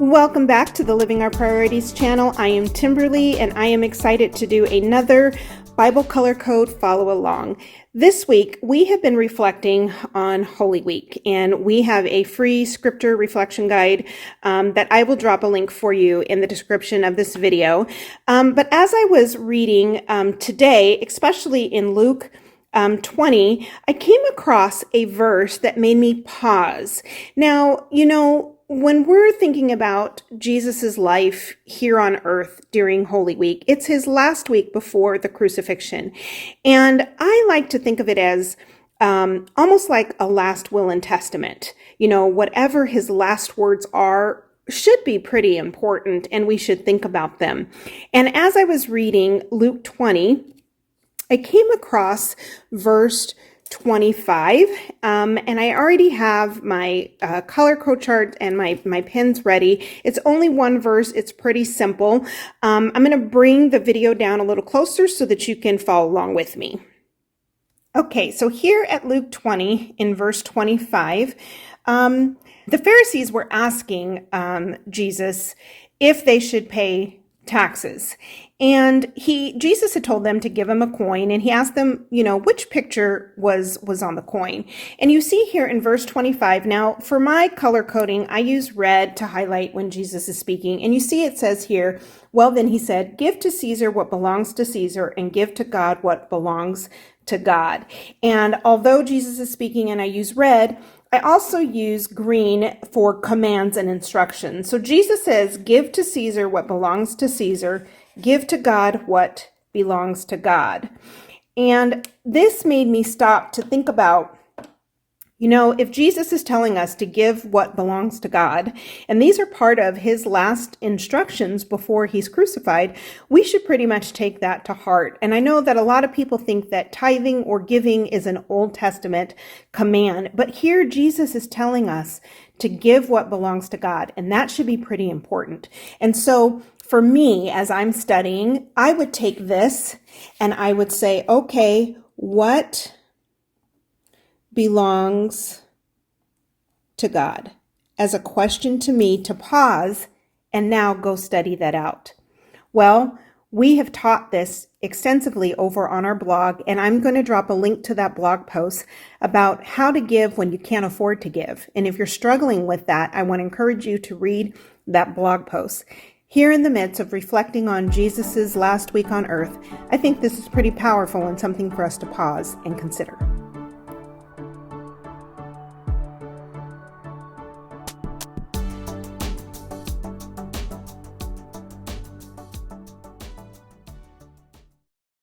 Welcome back to the Living Our Priorities channel. I am Timberly and I am excited to do another Bible Color Code follow along. This week we have been reflecting on Holy Week, and we have a free scripture reflection guide that I will drop a link for you in the description of this video. But as I was reading today, especially in Luke 20, I came across a verse that made me pause. Now, when we're thinking about Jesus's life here on earth during Holy Week, it's his last week before the crucifixion. And I like to think of it as almost like a last will and testament. Whatever his last words are should be pretty important, and we should think about them. And as I was reading Luke 20, I came across verse 25, and I already have my color code chart and my pens ready. It's only one verse. It's pretty simple. I'm going to bring the video down a little closer so that you can follow along with me. Okay, so here at Luke 20 in verse 25, the Pharisees were asking Jesus if they should pay taxes. And Jesus had told them to give him a coin, and he asked them, which picture was on the coin. And you see here in verse 25, now for my color coding, I use red to highlight when Jesus is speaking. And you see it says here, well, then he said, give to Caesar what belongs to Caesar and give to God what belongs to God. And although Jesus is speaking and I use red, I also use green for commands and instructions. So Jesus says, give to Caesar what belongs to Caesar, give to God what belongs to God. And this made me stop to think about, if Jesus is telling us to give what belongs to God, and these are part of his last instructions before he's crucified, we should pretty much take that to heart. And I know that a lot of people think that tithing or giving is an Old Testament command, but here Jesus is telling us to give what belongs to God, and that should be pretty important. And so for me, as I'm studying, I would take this and I would say, okay, what belongs to God, as a question to me to pause and now go study that out. Well, we have taught this extensively over on our blog, and I'm going to drop a link to that blog post about how to give when you can't afford to give. And if you're struggling with that, I want to encourage you to read that blog post. Here in the midst of reflecting on Jesus's last week on earth, I think this is pretty powerful and something for us to pause and consider.